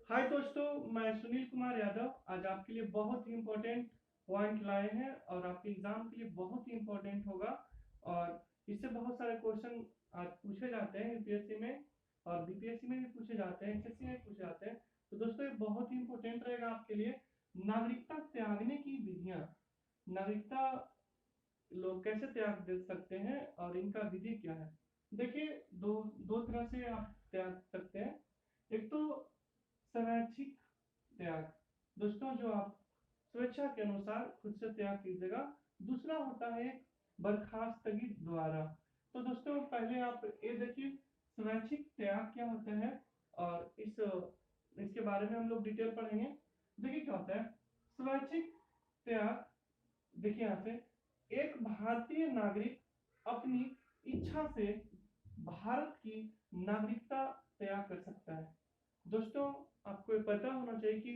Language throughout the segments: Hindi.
हाय दोस्तों, मैं सुनील कुमार यादव आज आपके लिए बहुत ही इम्पोर्टेंट पॉइंट लाए हैं और आपके एग्जाम के लिए बहुत ही इम्पोर्टेंट होगा। और इससे बहुत सारे क्वेश्चन आज पूछे जाते हैं यूपीएससी में और बीपीएससी में भी पूछे जाते हैं, एसएससी में पूछे जाते हैं। तो दोस्तों ये बहुत ही इम्पोर्टेंट रहेगा आपके लिए। नागरिकता त्यागने की विधियां, नागरिकता लोग कैसे त्याग दे सकते हैं और इनका विधि क्या है। देखिए, दो दो तरह से आप त्याग सकते हैं। एक तो स्वैच्छिक त्याग, दोस्तों जो आप स्वेच्छा के अनुसार खुद से त्याग कीजिएगा। दूसरा होता है बर्खास्तगी द्वारा। तो दोस्तों पहले आप ये देखिए स्वैच्छिक त्याग क्या होता है और इसके बारे में हम लोग डिटेल पढ़ेंगे। देखिए क्या होता है स्वैच्छिक त्याग। देखिए यहाँ से एक भारतीय नागरिक अपनी इच्छा से भारत की नागरिकता त्याग कर सकता है। दोस्तों आपको ये पता होना चाहिए कि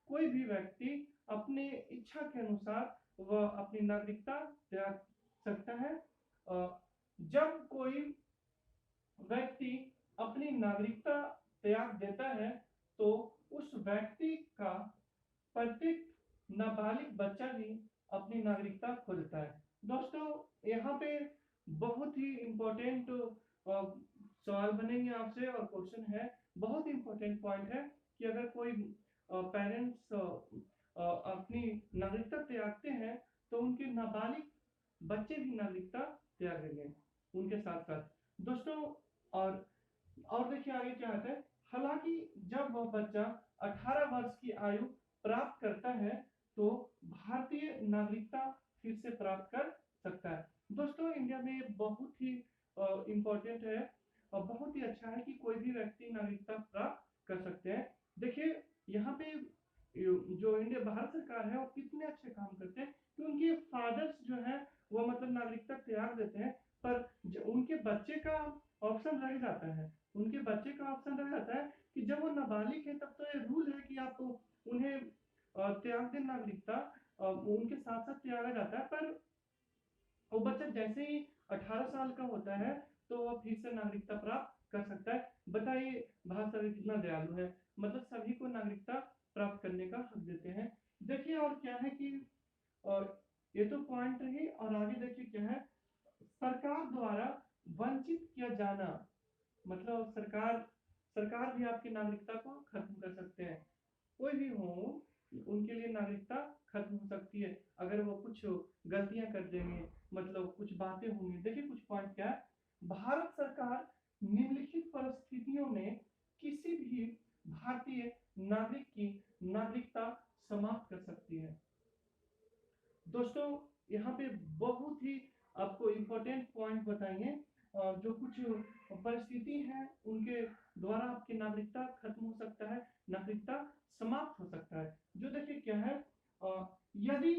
कोई भी व्यक्ति अपने इच्छा के अनुसार वह अपनी नागरिकता त्याग सकता है। जब कोई व्यक्ति अपनी नागरिकता त्याग देता है तो उस व्यक्ति का प्रत्येक नाबालिग बच्चा भी अपनी नागरिकता खो देता है। दोस्तों यहाँ पे बहुत ही इम्पोर्टेंट सवाल बनेंगे आपसे और क्वेश्चन है, बहुत इंपॉर्टेंट पॉइंट है कि अगर कोई पेरेंट्स अपनी नागरिकता त्यागते हैं तो उनके नाबालिग बच्चे भी नागरिकता त्यागेंगे उनके साथ साथ। दोस्तों और देखिए आगे क्या आता है। हालांकि जब वह बच्चा 18 वर्ष की आयु प्राप्त करता है तो भारतीय नागरिकता फिर से प्राप्त कर सकता है। दोस्तों इंडिया में बहुत ही इम्पोर्टेंट है और बहुत ही अच्छा है कि कोई भी व्यक्ति नागरिकता प्राप्त कर सकते हैं। देखिए यहाँ पे जो इंडिया भारत सरकार है वो कितने अच्छे काम करते हैं कि उनके फादर्स जो है वो मतलब नागरिकता त्याग देते हैं, पर उनके बच्चे का ऑप्शन रह जाता है। उनके बच्चे का ऑप्शन रह जाता है कि जब वो नाबालिग है तब तो ये रूल है कि आप उन्हें त्याग दें नागरिकता, उनके साथ साथ त्यागा जाता है। पर वो बच्चा जैसे ही 18 साल का होता है तो वह फिर से नागरिकता प्राप्त कर सकता है। बताइए भारत सरकार कितना दयालु है, मतलब सभी को नागरिकता प्राप्त करने का हक देते हैं। देखिए और क्या है कि और ये तो पॉइंट रही और आगे देखिए क्या है सरकार द्वारा वंचित किया जाना। मतलब सरकार भी आपकी नागरिकता को खत्म कर सकते हैं। कोई भी हो उनके लिए नागरिकता खत्म हो सकती है अगर वो कुछ गलतियां कर देंगे, मतलब कुछ बातें होंगी। देखिए कुछ पॉइंट क्या है। भारत सरकार निम्नलिखित परिस्थितियों में किसी भी भारतीय नागरिक की नागरिकता समाप्त कर सकती है। दोस्तों यहाँ पे बहुत ही आपको इम्पोर्टेंट पॉइंट बताएंगे और जो कुछ परिस्थिति है उनके द्वारा आपकी नागरिकता खत्म हो सकता है, नागरिकता समाप्त हो सकता है। जो देखिए क्या है यदि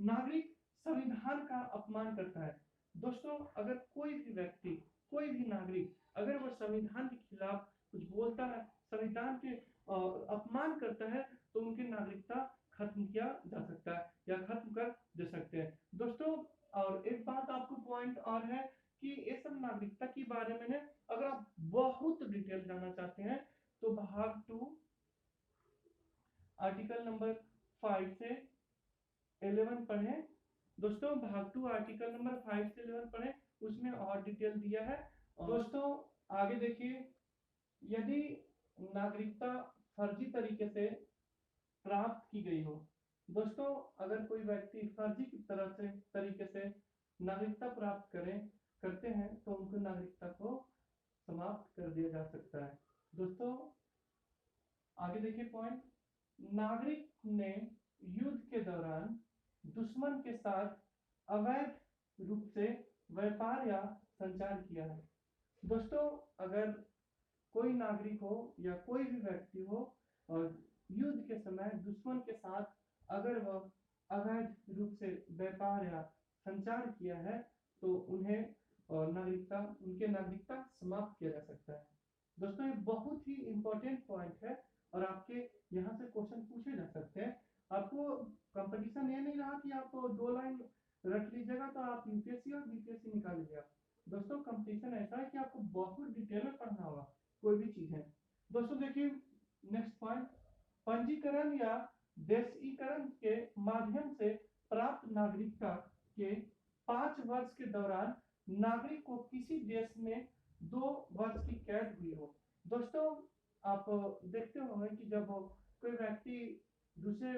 नागरिक संविधान का अपमान करता है। दोस्तों अगर कोई भी व्यक्ति, कोई भी नागरिक अगर वह संविधान के खिलाफ कुछ बोलता है, संविधान के अपमान करता है तो उनकी नागरिकता खत्म किया जा सकता है या खत्म कर दे सकते हैं। दोस्तों और एक बात आपको पॉइंट और है कि ये सब नागरिकता के बारे में है, अगर आप बहुत डिटेल जानना चाहते हैं तो भाग 2 आर्टिकल नंबर 5 से 11 पढ़ें। दोस्तों भाग 2 आर्टिकल नंबर 5 से 11 पढ़ें, उसमें और डिटेल दिया है। दोस्तों आगे देखिए, यदि नागरिकता फर्जी तरीके से प्राप्त की गई हो। दोस्तों अगर कोई व्यक्ति फर्जी की तरह से तरीके से नागरिकता प्राप्त करते हैं तो उनको नागरिकता को समाप्त कर दिया जा सकता है। दोस्तों आगे देखिए पॉइंट, नागरिक ने युद्ध के दौरान दुश्मन के साथ अवैध रूप से व्यापार या संचार किया है। दोस्तों अगर कोई नागरिक हो या कोई भी व्यक्ति हो और युद्ध के समय दुश्मन के साथ अगर वह अवैध रूप से व्यापार या संचार किया है तो उन्हें उनके नागरिकता समाप्त किया जा सकता है। दोस्तों ये बहुत ही इंपॉर्टेंट पॉइंट है और आपके यहाँ से क्वेश्चन पूछे जा सकते हैं। आपको कंपटीशन ये नहीं रहा कि आप 2 लाइन रख लीजिएगा तो आप यूपीएससी और बीपीएससी निकाल लीजिएगा। दोस्तों कंपटीशन ऐसा है कि आपको बहुत डिटेल में पढ़ना होगा कोई भी चीज है। दोस्तों देखिए नेक्स्ट पॉइंट, पंजीकरण या देशीकरण के माध्यम से प्राप्त नागरिकता के 5 वर्ष के दौरान नागरिक को किसी देश में 2 वर्ष की कैद हुई हो। दोस्तों, आप देखते होंगे कि जब कोई व्यक्ति दूसरे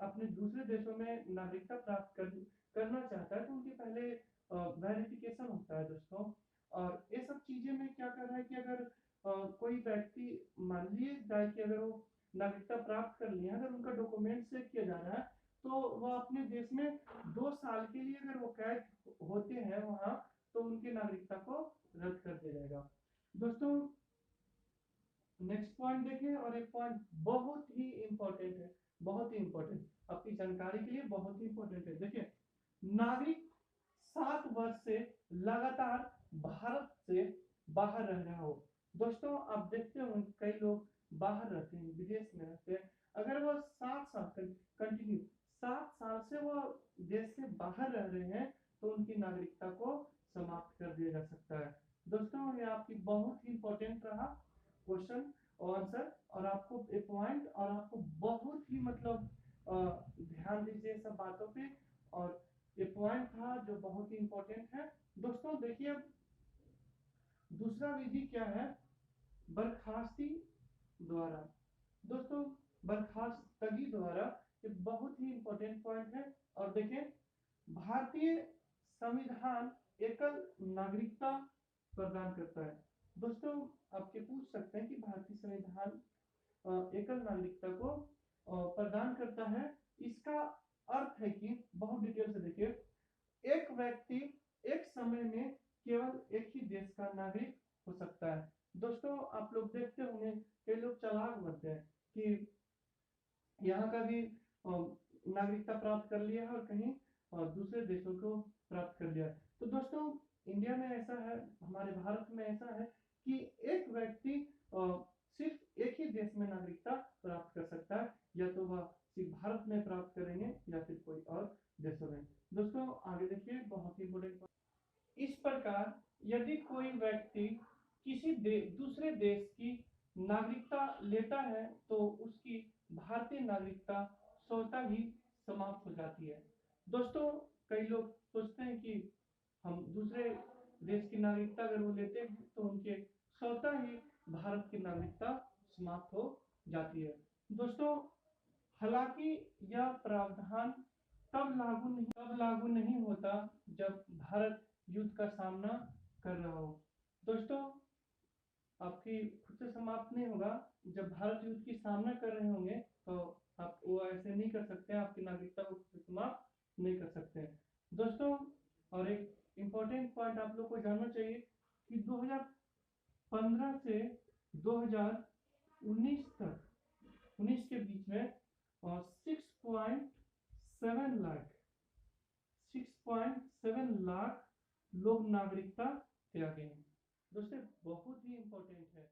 अपने दूसरे देशों में नागरिकता प्राप्त करना चाहता है तो उनके पहले वेरिफिकेशन होता है दोस्तों। और ये सब चीजें में क्या कर रहा है कि अगर कोई व्यक्ति मान लिए जाए कि अगर वो नागरिकता प्राप्त कर लिया, अगर उनका डॉक्यूमेंट चेक किया जा रहा है तो वह अपने देश में 2 साल के लिए अगर वो कैद होते हैं वहां, तो उनकी नागरिकता को रद्द कर दिया जाएगा। दोस्तों, नेक्स्ट पॉइंट देखें, और एक पॉइंट बहुत ही इंपॉर्टेंट है, बहुत ही इंपॉर्टेंट, आपकी जानकारी के लिए बहुत ही इंपॉर्टेंट है। देखिए, नागरिक 7 वर्ष से लगातार भारत से बाहर रह रहा हो। दोस्तों, आप देखते हो कई लोग बाहर रहते हैं, विदेश में रहते हैं, अगर वो 7 साल कंटिन्यू 7 साल से वो देश से बाहर रह रहे हैं तो उनकी नागरिकता को समाप्त कर दिया जा सकता है। दोस्तों, ये आपकी बहुत ही इंपॉर्टेंट रहा क्वेश्चन और आंसर, और आपको एक पॉइंट, और आपको बहुत ही मतलब ध्यान दीजिए सब बातों पे, और ये पॉइंट था जो बहुत ही इंपॉर्टेंट है। दोस्तों देखिए, दूसरा विधि क्या है, बर्खास्ती द्वारा। दोस्तों, बर्खास्तगी द्वारा, ये बहुत ही इंपॉर्टेंट पॉइंट है। और देखें, भारतीय संविधान एकल नागरिकता प्रदान करता है। दोस्तों, आपके पूछ सकते हैं कि भारतीय संविधान एकल नागरिकता को प्रदान करता है, इसका अर्थ है कि बहुत डिटेल से देखिए, एक व्यक्ति एक समय में केवल एक ही देश का नागरिक हो सकता है। दोस्तों, आप लोग देखते होंगे कई लोग चालाक बनते हैं कि यहाँ का भी नागरिकता प्राप्त कर लिया है और कहीं दूसरे देशों को प्राप्त कर लिया है। तो दोस्तों, इंडिया में ऐसा है, हमारे भारत में ऐसा है कि एक व्यक्ति सिर्फ एक ही देश में नागरिकता प्राप्त कर सकता है, या तो वह सिर्फ भारत में प्राप्त करेंगे या फिर कोई और देशों में। दोस्तों, आगे देखिए, बहुत ही इंपॉर्टेंट, इस प्रकार यदि कोई व्यक्ति किसी दूसरे देश की नागरिकता लेता है तो उसकी भारतीय नागरिकता स्वतः ही समाप्त हो जाती है। दोस्तों, कई लोग सोचते हैं कि हम दूसरे देश की नागरिकता अगर वो लेते हैं तो उनके स्वतः ही भारत की नागरिकता समाप्त हो जाती है। दोस्तों, हालांकि यह प्रावधान तब लागू नहीं होता जब भारत युद्ध का सामना कर रहा हो। दोस्तों, आपकी खुद से समाप्त नहीं होगा, जब भारत युद्ध की सामना कर रहे होंगे तो आप वो ऐसे नहीं कर सकते हैं, आपकी नागरिकता को खुद से समाप्त नहीं कर सकते हैं। दोस्तों, और एक इम्पोर्टेंट पॉइंट आप लोग को जानना चाहिए कि 2015 से 2019 तक 19 के बीच में 6.7 लाख लोग नागरिकता त्यागे हैं। दोस्तों, बहुत ही इंपॉर्टेंट है।